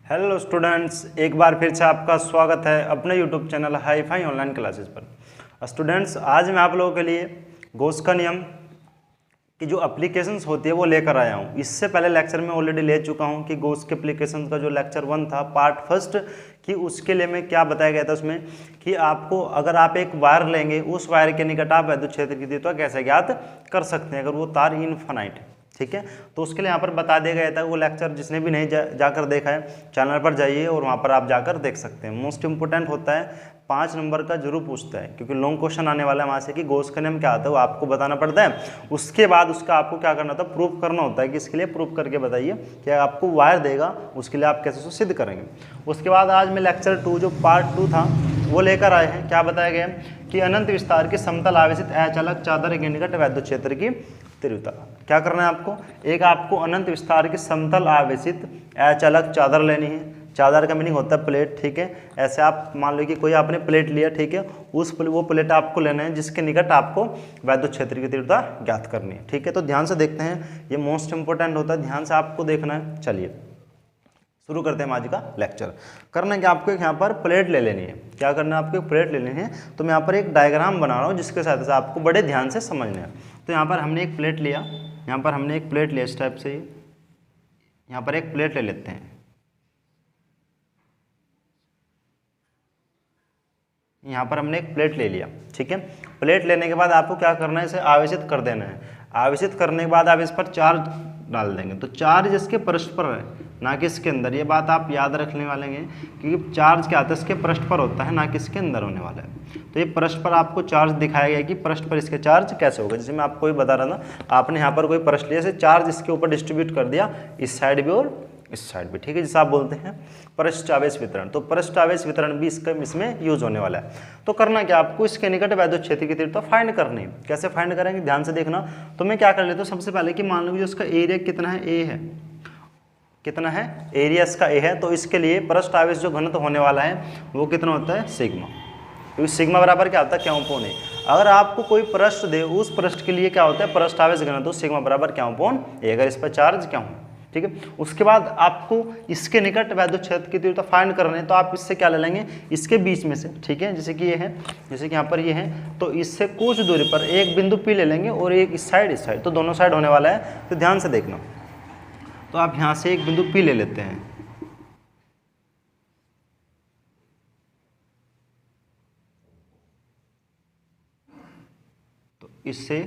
Hello students, एक बार फिर से आपका स्वागत है अपने YouTube channel hi fi online classes पर। स्टूडेंट्स, आज मैं आप लोगों के लिए गॉस का नियम की जो एप्लीकेशंस होती है वो लेकर आया हूँ। इससे पहले लेक्चर में ऑलरेडी ले चुका हूँ कि गॉस के एप्लीकेशंस का जो लेक्चर 1 था पार्ट फर्स्ट, कि उसके लिए मैं क्या बताया गया था उसमें कि आपको अगर आप एक वायर लेंगे, उस वायर के निकट आप विद्युत क्षेत्र की तीव्रता कैसे ज्ञात कर सकते हैं अगर वो तार इनफाइनाइट है। ठीक है, तो उसके लिए यहाँ पर बता दिया गया था। वो लेक्चर जिसने भी नहीं जाकर देखा है, चैनल पर जाइए और वहाँ पर आप जाकर देख सकते हैं। मोस्ट इंपोर्टेंट होता है, 5 नंबर का जरूर पूछता है, क्योंकि लॉन्ग क्वेश्चन आने वाला है वहाँ से कि गॉस का नियम क्या आता है वो आपको बताना पड़ता है। उसके बाद उसका आपको क्या करना होता है, प्रूफ करना होता है कि इसके लिए प्रूफ करके बताइए कि आपको वायर देगा, उसके लिए आप कैसे उसको सिद्ध करेंगे। उसके बाद आज मैं लेक्चर 2 जो पार्ट 2 था वो लेकर आए हैं। क्या बताया गया कि अनंत विस्तार की समतल आवेशित अचालक चादर के निकट विद्युत क्षेत्र की तीव्रता। क्या करना है आपको, एक आपको अनंत विस्तार की समतल आवेशित अचालक चादर लेनी है। चादर का मीनिंग होता है प्लेट। ठीक है, ऐसे आप मान लो कि कोई आपने प्लेट लिया, ठीक है, वो प्लेट आपको लेना है जिसके निकट आपको विद्युत क्षेत्र की तीव्रता ज्ञात करनी है। ठीक है, तो ध्यान से देखते हैं, ये मोस्ट इंपोर्टेंट होता है, ध्यान से आपको देखना है। चलिए शुरू करते हैं आज का लेक्चर। करना है कि आपको एक यहाँ पर प्लेट ले लेनी है। क्या करना है, आपको एक प्लेट ले लेनी है। तो मैं यहाँ पर एक डायग्राम बना रहा हूँ जिसके साथ से आपको बड़े ध्यान से समझना है। तो यहाँ पर हमने एक प्लेट लिया, यहाँ पर हमने एक प्लेट लिया इस टाइप से, यहाँ पर एक प्लेट ले लेते हैं। यहाँ पर हमने एक प्लेट ले लिया। ठीक है, प्लेट लेने के बाद आपको क्या करना है, इसे आवेशित कर देना है। आवेशित करने के बाद आप इस पर चार्ज डाल देंगे। तो चार्ज इसके पृष्ठ पर है, ना कि इसके अंदर। ये बात आप याद रखने वाले हैं, क्योंकि चार्ज क्या होता है, इसके पृष्ठ पर होता है, ना कि इसके अंदर होने वाला है। तो ये पृष्ठ पर आपको चार्ज दिखाया गया कि पृष्ठ पर इसके चार्ज कैसे होगा। जैसे मैं आपको ये बता रहा था, आपने यहाँ पर कोई पृष्ठ लिया, जैसे चार्ज इसके ऊपर डिस्ट्रीब्यूट कर दिया, इस साइड भी और इस साइड भी। ठीक है, जिसे आप बोलते हैं पृष्ठ आवेश वितरण। तो पृष्ठ आवेश वितरण भी इसमें यूज होने वाला है। तो करना क्या, आपको इसके निकट विद्युत क्षेत्र की तीव्रता फाइंड करनी है। कैसे फाइंड करेंगे, ध्यान से देखना। तो मैं क्या कर लेता हूँ, सबसे पहले कि मान लो उसका एरिया कितना है, ए है। कितना है, एरिया इसका ए है। तो इसके लिए पृष्ठ आवेश जो घनत्व होने वाला है वो कितना होता है, सिग्मा। क्योंकि सिग्मा बराबर क्या होता है, क्यों अपॉन ए। अगर आपको कोई पृष्ठ दे, उस पृष्ठ के लिए क्या होता है, पृष्ठ आवेश घनत्व सिग्मा बराबर क्यों अपॉन ए, अगर इस पर चार्ज क्या हो। ठीक है, उसके बाद आपको इसके निकट विद्युत क्षेत्र की तीव्रता फाइंड करनी है। तो आप इससे क्या ले लेंगे, इसके बीच में से। ठीक है, जैसे कि ये है, जैसे कि यहाँ पर ये है, तो इससे कुछ दूरी पर एक बिंदु पी ले लेंगे और एक इस साइड, तो दोनों साइड होने वाला है। तो ध्यान से देखना। तो आप यहाँ से एक बिंदु पी ले लेते हैं। तो इससे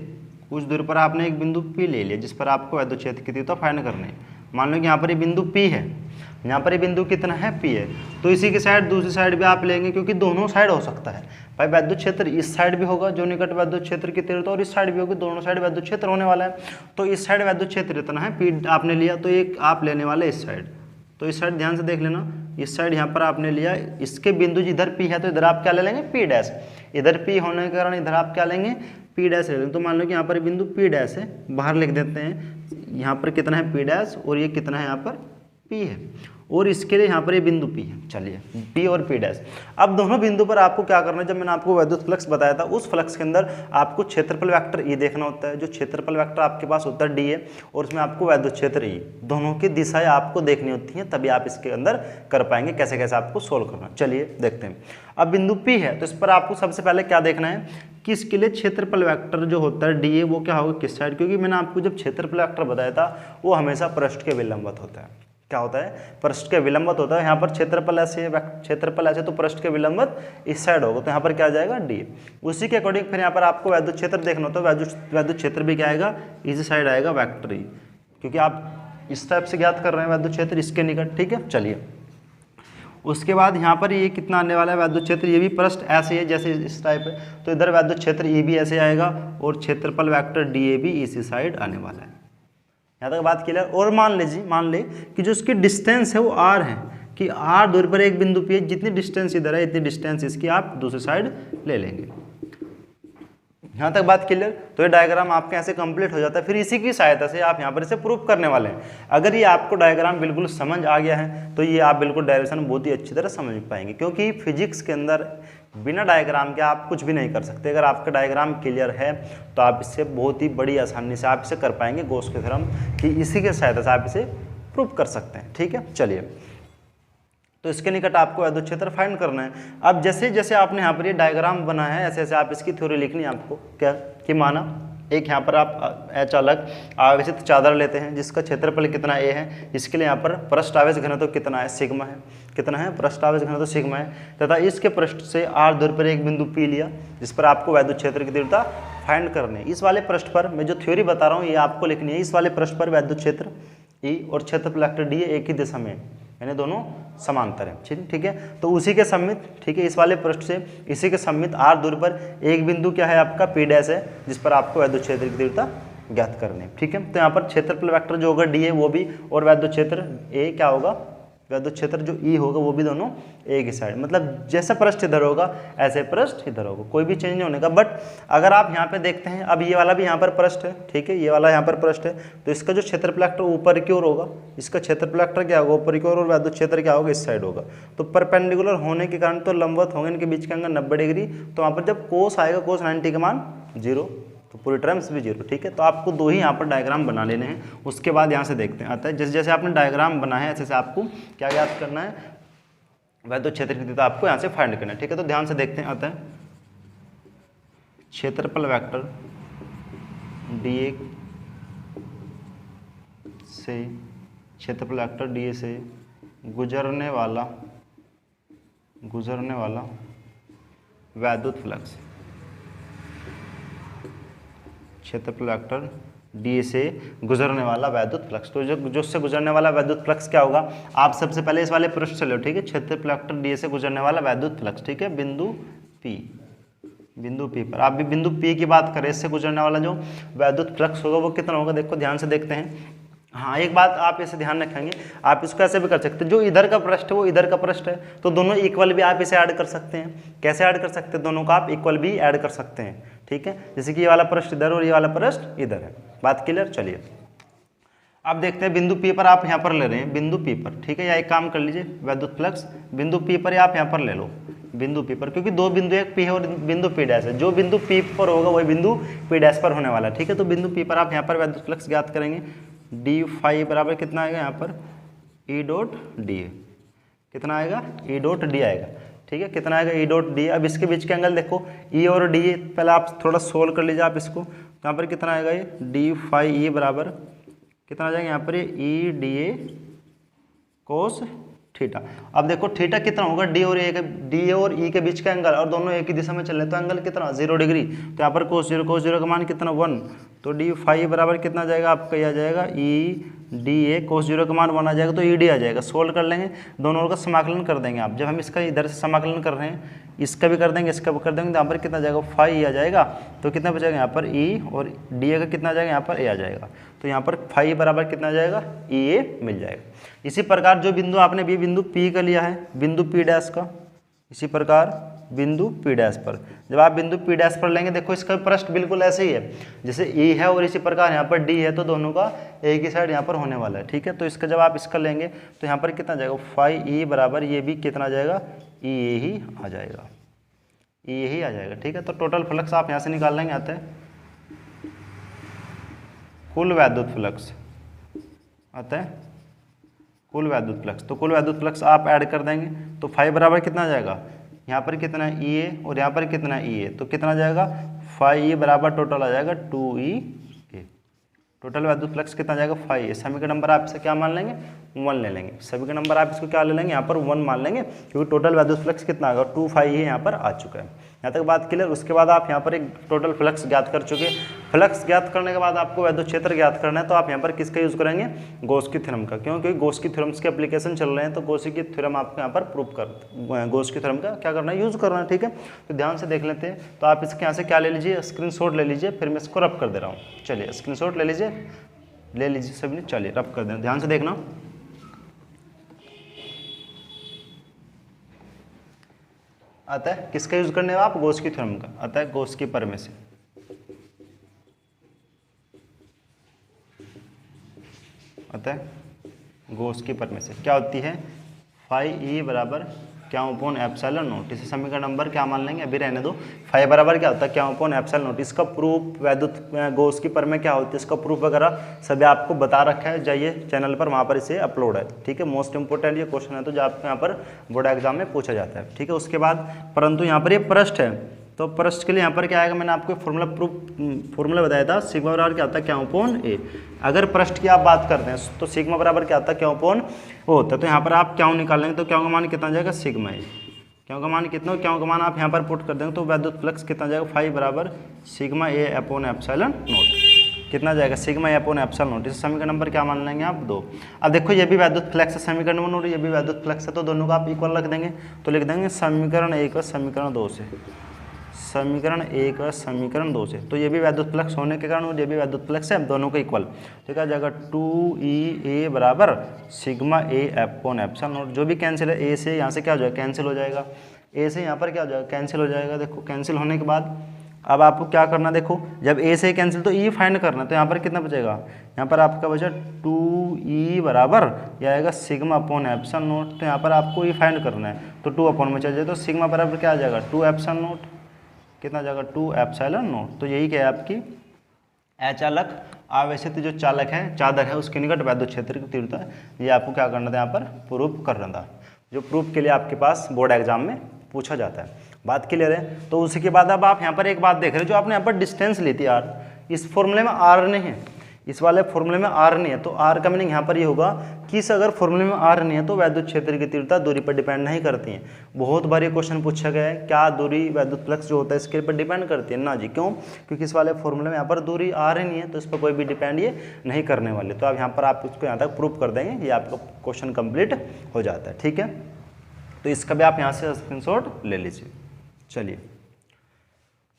कुछ दूर पर आपने एक बिंदु P ले लिया जिस पर आपको विद्युत क्षेत्र की तीव्रता फाइंड करनी है। मान लो कि यहाँ पर ये बिंदु P है, यहाँ पर ये बिंदु कितना है, P है। तो इसी की साइड दूसरी साइड भी आप लेंगे, क्योंकि दोनों साइड हो सकता है भाई। विद्युत क्षेत्र इस साइड भी होगा जो निकट विद्युत क्षेत्र की तीव्रता, और इस साइड भी होगी, दोनों साइड विद्युत क्षेत्र होने वाला है। तो इस साइड विद्युत क्षेत्र इतना है, P आपने लिया, तो एक आप लेने वाले इस साइड। तो इस साइड ध्यान से देख लेना, इस साइड यहाँ पर आपने लिया, इसके बिंदु जिधर P है तो इधर आप क्या ले लेंगे, P डैश। इधर P होने के कारण इधर आप क्या लेंगे, P डैश ले लेंगे। तो मान लो कि यहाँ पर बिंदु P डैश है, बाहर लिख देते हैं। यहाँ पर कितना है, P डैश, और ये कितना है, यहाँ पर P है, और इसके लिए यहाँ पर ये बिंदु P है। चलिए, P और P डैश। अब दोनों बिंदु पर आपको क्या करना है, जब मैंने आपको विद्युत फ्लक्स बताया था, उस फ्लक्स के अंदर आपको क्षेत्रफल वेक्टर E देखना होता है। जो क्षेत्रफल वेक्टर आपके पास होता है D है, और उसमें आपको विद्युत क्षेत्र E, दोनों की दिशाएं आपको देखनी होती हैं, तभी आप इसके अंदर कर पाएंगे कैसे कैसे आपको सोल्व करना। चलिए देखते हैं। अब बिंदु P है, तो इस पर आपको सबसे पहले क्या देखना है कि इसके लिए क्षेत्रफल वेक्टर जो होता है D, वो क्या होगा, किस साइड। क्योंकि मैंने आपको जब क्षेत्रफल वेक्टर बताया था वो हमेशा पृष्ठ के विलंबत होता है। क्या होता है, पृष्ठ के विलंबत होता है। यहाँ पर क्षेत्रफल ऐसे है, क्षेत्रफल ऐसे, तो पृष्ठ के विलंबत इस साइड होगा, तो यहाँ पर क्या आ जाएगा, D। उसी के अकॉर्डिंग फिर यहाँ पर आपको विद्युत क्षेत्र देखना होता है। विद्युत क्षेत्र भी क्या आएगा, इसी साइड आएगा, वेक्टर E, क्योंकि आप इस टाइप से ज्ञात कर रहे हैं विद्युत क्षेत्र इसके निकट। ठीक है, चलिए उसके बाद यहाँ पर ये कितना आने वाला है विद्युत क्षेत्र, ये भी पृष्ठ ऐसे है जैसे इस टाइप है, तो इधर विद्युत क्षेत्र E भी ऐसे आएगा, और क्षेत्रफल वेक्टर DA भी इसी साइड आने वाला है। यहाँ तक बात क्लियर। और मान ले कि जो इसकी डिस्टेंस है वो R है, कि R दूरी पर एक बिंदु P है, जितनी डिस्टेंस इधर है इतनी डिस्टेंस इसकी आप दूसरी साइड ले लेंगे। यहाँ तक बात क्लियर। तो ये डायग्राम आपके यहाँ से कंप्लीट हो जाता है। फिर इसी की सहायता से आप यहाँ पर इसे प्रूफ करने वाले हैं। अगर ये आपको डायग्राम बिल्कुल समझ आ गया है तो ये आप बिल्कुल डायरेक्शन बहुत ही अच्छी तरह समझ पाएंगे, क्योंकि फिजिक्स के अंदर बिना डायग्राम के आप कुछ भी नहीं कर सकते। अगर आपका डायग्राम क्लियर है तो आप इससे बहुत ही बड़ी आसानी से आप इसे कर पाएंगे गॉस के थ्योरम, कि इसी के सहायता से आप इसे प्रूफ कर सकते हैं। ठीक है, चलिए तो इसके निकट आपको वैद्युत क्षेत्र फाइंड करना है। अब जैसे जैसे आपने यहाँ पर ये डायग्राम बनाया है, ऐसे ऐसे आप इसकी थ्योरी लिखनी है आपको। क्या कि माना एक यहाँ पर आप एच अलग आवेशित चादर लेते हैं जिसका क्षेत्रफल कितना ए है, इसके लिए यहाँ पर पृष्ठ आवेश घनत्व कितना है, सिग्मा है। कितना है? पृष्ठ आवेश घनत्व सिग्मा है। तथा इसके पृष्ठ से r दूरी पर एक बिंदु P लिया जिस पर आपको वैद्युत क्षेत्र की तीव्रता फाइंड करनी है। इस वाले पृष्ठ पर मैं जो थ्योरी बता रहा हूँ ये आपको लिखनी है। इस वाले पृष्ठ पर वैद्युत क्षेत्र E और क्षेत्रफल वेक्टर D एक ही दिशा में, यानी दोनों समांतर है। ठीक है, तो उसी के सममित, ठीक है, इस वाले पृष्ठ से इसी के सममित r दूरी पर एक बिंदु क्या है आपका P डैश है जिस पर आपको वैद्युत क्षेत्र की तीव्रता ज्ञात करनी है। ठीक है, तो यहाँ पर क्षेत्रफल वेक्टर जो होगा D है वो भी, और वैद्युत क्षेत्र A क्या होगा, वैद्युत क्षेत्र जो E होगा वो भी दोनों एक ही साइड, मतलब जैसा पृष्ठ इधर होगा ऐसे पृष्ठ इधर होगा, कोई भी चेंज नहीं होने का। बट अगर आप यहाँ पे देखते हैं, अब ये वाला भी यहाँ पर पृष्ठ है, ठीक है, ये वाला यहाँ पर पृष्ठ है, तो इसका जो क्षेत्रफल वेक्टर ऊपर की ओर होगा, इसका क्षेत्रफल वेक्टर क्या होगा, ऊपर की ओर, और वैद्युत क्षेत्र क्या होगा, इस साइड होगा। तो परपेंडिकुलर होने के कारण तो लंबवत होंगे, इनके बीच के एंगल 90 डिग्री। तो वहाँ पर जब कोस आएगा, कोस 90 का मान 0, तो पूरी टर्म्स भी 0। ठीक है, तो आपको दो ही यहाँ पर डायग्राम बना लेने हैं, उसके बाद यहाँ से देखते हैं। आता है जैसे जैसे आपने डायग्राम बनाया है ऐसे से आपको क्या याद करना है, वैद्युत क्षेत्र की तीव्रता आपको यहाँ से फाइंड करना है। ठीक है, तो ध्यान से देखते हैं। आता है क्षेत्रफल वेक्टर dA से, क्षेत्रफल वेक्टर dA से गुजरने वाला वैद्युत फ्लक्स, क्षेत्रफल वेक्टर डी से गुजरने वाला वैद्युत फ्लक्स। तो जो उससे गुजरने वाला वैद्युत फ्लक्स क्या होगा, आप सबसे पहले इस वाले पृष्ठ से लो। ठीक है, क्षेत्रफल वेक्टर डी से गुजरने वाला वैद्युत फ्लक्स, ठीक है, बिंदु P पर। आप भी बिंदु P की बात करें, इससे गुजरने वाला जो वैद्युत फ्लक्स होगा वो कितना होगा, देखो ध्यान से देखते हैं। हाँ, एक बात आप इसे ध्यान रखेंगे, आप इसको ऐसे भी कर सकते हैं, जो इधर का पृष्ठ है वो इधर का पृष्ठ है, तो दोनों इक्वल भी आप इसे ऐड कर सकते हैं। कैसे ऐड कर सकते हैं, दोनों का आप इक्वल भी ऐड कर सकते हैं। ठीक है, जैसे कि ये वाला पृष्ठ इधर और ये वाला पृष्ठ इधर है। बात क्लियर? चलिए अब देखते हैं बिंदु P पर आप यहाँ पर ले रहे हैं, बिंदु P पर। ठीक है, या एक काम कर लीजिए, वैद्युत फ्लक्स बिंदु P पर आप यहाँ पर ले लो, बिंदु P पर, क्योंकि दो बिंदु, एक P है और बिंदु P डैश है। जो बिंदु P पर होगा वही बिंदु P डैश पर होने वाला है। ठीक है, तो बिंदु P पर आप यहाँ पर वैद्युत फ्लक्स ज्ञात करेंगे। डी फाई बराबर कितना आएगा यहाँ पर, E डॉट डी, कितना आएगा, E डॉट डी आएगा। ठीक है, कितना आएगा, E डॉट डी। अब इसके बीच के एंगल देखो, E और D, पहले आप थोड़ा सोल्व कर लीजिए आप इसको। यहाँ पर कितना आएगा, ये डी फाई E बराबर कितना आ जाएगा यहाँ पर, ये E DA कोस थीटा। अब देखो थीटा कितना होगा, डी और E के बीच का एंगल, और दोनों एक ही दिशा में चल रहे, तो एंगल कितना, 0 डिग्री। तो यहाँ पर कोस 0 का मान कितना, 1। तो डी फाई बराबर कितना आ जाएगा आपका, यह आ जाएगा E DA कोस 0 का मान 1 आ जाएगा, तो ED आ जाएगा। सोल्व कर लेंगे, दोनों का समाकलन कर देंगे आप। जब हम इसका इधर से समाकलन कर रहे हैं, इसका भी कर देंगे, इसका भी कर देंगे, तो यहाँ पर कितना आ जाएगा, फाई आ जाएगा। तो कितना बचेगा यहाँ पर, E, और DA का कितना आ जाएगा यहाँ पर, A आ जाएगा। तो यहाँ पर फाई बराबर कितना आ जाएगा, EA मिल जाएगा। इसी प्रकार जो बिंदु आपने भी बिंदु P का लिया है, बिंदु P डैश का, इसी प्रकार बिंदु P डैश पर, जब आप बिंदु P डैश पर लेंगे, देखो इसका पृष्ठ बिल्कुल ऐसे ही है जैसे E है, और इसी प्रकार यहाँ पर D है, तो दोनों का एक ही साइड यहाँ पर होने वाला है। ठीक है, तो इसका जब आप इसका लेंगे तो यहाँ पर कितना जाएगा, फाई E बराबर, ये भी कितना आ जाएगा, EA ही आ जाएगा, EA ही आ जाएगा। ठीक है, तो टोटल फ्लक्स आप यहाँ से निकाल लेंगे। आते हैं कुल वैद्युत फ्लक्स, आता है कुल वैद्युत फ्लक्स। तो कुल वैद्युत फ्लक्स आप ऐड कर देंगे, तो फाई बराबर कितना आ जाएगा, यहाँ पर कितना है EA और यहाँ पर कितना है EA, तो कितना आ जाएगा, फाई E बराबर टोटल आ जाएगा 2EA। टोटल वैद्युत फ्लक्स कितना आ जाएगा, फाई। सभी का नंबर आप इसे क्या मान लेंगे, 1 ले लेंगे। सभी का नंबर आप इसको क्या ले लेंगे, यहाँ पर 1 मान लेंगे, क्योंकि टोटल वैद्युत फ्लक्स कितना आएगा, 2 फाई ही यहाँ पर आ चुका है। यहाँ तक बात क्लियर। उसके बाद आप यहाँ पर एक टोटल फ्लक्स ज्ञात कर चुके। फ्लक्स ज्ञात करने के बाद आपको वैद्युत क्षेत्र ज्ञात करना है, तो आप यहाँ पर किसका यूज़ करेंगे, गॉस की थ्योरम का, क्योंकि गॉस की थ्योरम्स के एप्लीकेशन चल रहे हैं, तो गॉस की थ्योरम आपको यहाँ पर प्रूव कर, गॉस की थ्योरम का क्या करना है, यूज़ करना है। ठीक है, तो ध्यान से देख लेते हैं। तो आप इसके यहाँ से क्या ले लीजिए, स्क्रीनशॉट ले लीजिए, फिर मैं इसको रब कर दे रहा हूँ। चलिए स्क्रीनशॉट ले लीजिए सभी ने। चलिए रब कर देना, ध्यान से देखना। आता है किसका यूज करने आप, गॉस की थ्योरम का। आता है गॉस की पर से, आता है गॉस की पर से क्या होती है, फाई E बराबर क्या अपॉन एप्सिलॉन नॉट। इसे समीकरण नंबर क्या मान लेंगे, अभी रहने दो। फाइव बराबर क्या होता है, क्या अपॉन एप्सिलॉन नॉट। इसका प्रूफ वैद्युत गॉस की प्रमेय क्या होती है, इसका प्रूफ वगैरह सभी आपको बता रखा है, जाइए चैनल पर, वहाँ पर इसे अपलोड है, ठीक है। मोस्ट इंपोर्टेंट ये क्वेश्चन है तो जो आपको यहाँ पर बोर्ड एग्जाम में पूछा जाता है, ठीक है। उसके बाद परंतु यहाँ पर ये पृष्ठ है, तो पृष्ठ के लिए यहाँ पर क्या आएगा, मैंने आपको फॉर्मूला बताया था, सिग्मा बराबर क्या होता है, क्या अपॉन ए। अगर पृष्ठ की आप बात करते हैं तो सिग्मा बराबर क्या होता है, क्या अपॉन ओ होता है। तो यहाँ पर आप क्या निकालेंगे तो क्या का मान कितना जाएगा, सिग्मा ए। क्या का मान कितना, क्या का मान आप यहाँ पर पुट कर देंगे तो वैद्युत फ्लक्स कितना जाएगा, 5 बराबर sigma A upon epsilon not. कितना जाएगा, sigma A upon epsilon not. इस समीकरण नंबर क्या मान लेंगे आप, 2। अब देखो ये भी वैद्युत फ्लक्स है, समीकरण नंबर नोट, ये भी वैद्युत फ्लक्स है, तो दोनों का आप इक्वल रख देंगे। तो लिख देंगे समीकरण 1 और समीकरण 2 से, समीकरण 1 और समीकरण 2 से। तो ये भी वैद्युत फ्लक्स होने के कारण और ये भी वैद्युत फ्लक्स है, दोनों को इक्वल। तो क्या जाएगा, 2E बराबर sigma A upon epsilon not. जो भी कैंसिल है, ए से यहाँ से क्या हो जाएगा, कैंसिल हो जाएगा, ए से यहाँ पर क्या हो जाएगा, कैंसिल हो जाएगा। देखो कैंसिल होने के बाद अब आपको क्या करना, देखो जब ए से कैंसिल तो ई फाइंड करना, तो यहाँ पर कितना बचेगा, यहाँ पर आपका बचा 2E बराबर यह आएगा सिग्मा अपॉन एप्सिलॉन नॉट। तो यहाँ पर आपको ई फाइंड करना है, तो 2 अपॉन में चल जाए, तो सिग्मा बराबर क्या आ जाएगा, 2 एप्सिलॉन नॉट। कितना जाएगा, 2 एप्सिलॉन नॉट। तो यही क्या है आपकी अचालक आवेशित जो चालक है, चादर है, उसके निकट वैद्युत क्षेत्र की तीव्रता है। ये आपको क्या करना था, यहाँ पर प्रूफ करना था, जो प्रूफ के लिए आपके पास बोर्ड एग्जाम में पूछा जाता है। बात क्लियर है। तो उसी के बाद अब आप यहाँ पर एक बात देख रहे हो, जो आपने यहाँ पर डिस्टेंस ली थी आर, इस फॉर्मूले में आर नहीं है, इस वाले फॉर्मूले में आर नहीं है। तो आर का मीनिंग यहाँ पर ये होगा कि इस अगर फॉर्मूले में आर नहीं है तो वैद्युत क्षेत्र की तीव्रता दूरी पर डिपेंड नहीं करती है। बहुत बार ये क्वेश्चन पूछा गया है, क्या दूरी वैद्युत फ्लक्स जो होता है इसके ऊपर डिपेंड करती है, ना जी। क्यों, क्योंकि इस वाले फॉर्मूले में यहाँ पर दूरी आर ही नहीं है, तो इस पर कोई भी डिपेंड ये नहीं करने वाले। तो अब यहाँ पर आप इसको यहाँ तक प्रूफ कर देंगे, ये आपका क्वेश्चन कंप्लीट हो जाता है, ठीक है। तो इसका भी आप यहाँ से स्क्रीनशॉट ले लीजिए। चलिए,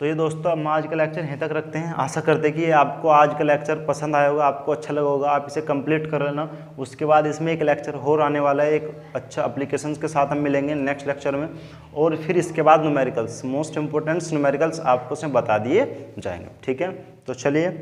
तो ये दोस्तों हम आज का लेक्चर यहीं तक रखते हैं। आशा करते हैं कि आपको आज का लेक्चर पसंद आया होगा, आपको अच्छा लगा होगा, आप इसे कंप्लीट कर लेना। उसके बाद इसमें एक लेक्चर और आने वाला है, एक अच्छा एप्लीकेशंस के साथ हम मिलेंगे नेक्स्ट लेक्चर में, और फिर इसके बाद न्यूमेरिकल्स, मोस्ट इंपॉर्टेंट न्यूमेरिकल्स आपको उसमें बता दिए जाएंगे, ठीक है। तो चलिए,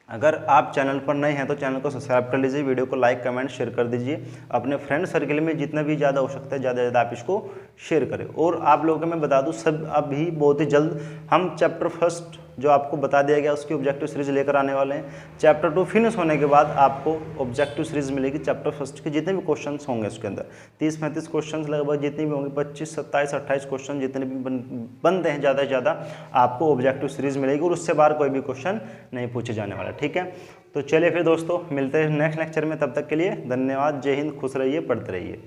अगर आप चैनल पर नए हैं तो चैनल को सब्सक्राइब कर लीजिए, वीडियो को लाइक कमेंट शेयर कर दीजिए, अपने फ्रेंड सर्कल में जितना भी ज़्यादा हो सकता है ज़्यादा से ज़्यादा आप इसको शेयर करें। और आप लोगों को मैं बता दूं, सब अभी बहुत ही जल्द हम चैप्टर फर्स्ट जो आपको बता दिया गया उसकी ऑब्जेक्टिव सीरीज लेकर आने वाले हैं। चैप्टर 2 फिनिश होने के बाद आपको ऑब्जेक्टिव सीरीज मिलेगी। चैप्टर फर्स्ट के जितने भी क्वेश्चंस होंगे उसके अंदर 30-35 क्वेश्चंस लगभग जितने भी होंगे, 25, 27, 28 क्वेश्चन जितने भी बनते हैं ज़्यादा से ज़्यादा आपको ऑब्जेक्टिव सीरीज मिलेगी, और उससे बाहर कोई भी क्वेश्चन नहीं पूछे जाने वाला, ठीक है। तो चलिए फिर दोस्तों, मिलते हैं नेक्स्ट लेक्चर में, तब तक के लिए धन्यवाद, जय हिंद, खुश रहिए, पढ़ते रहिए।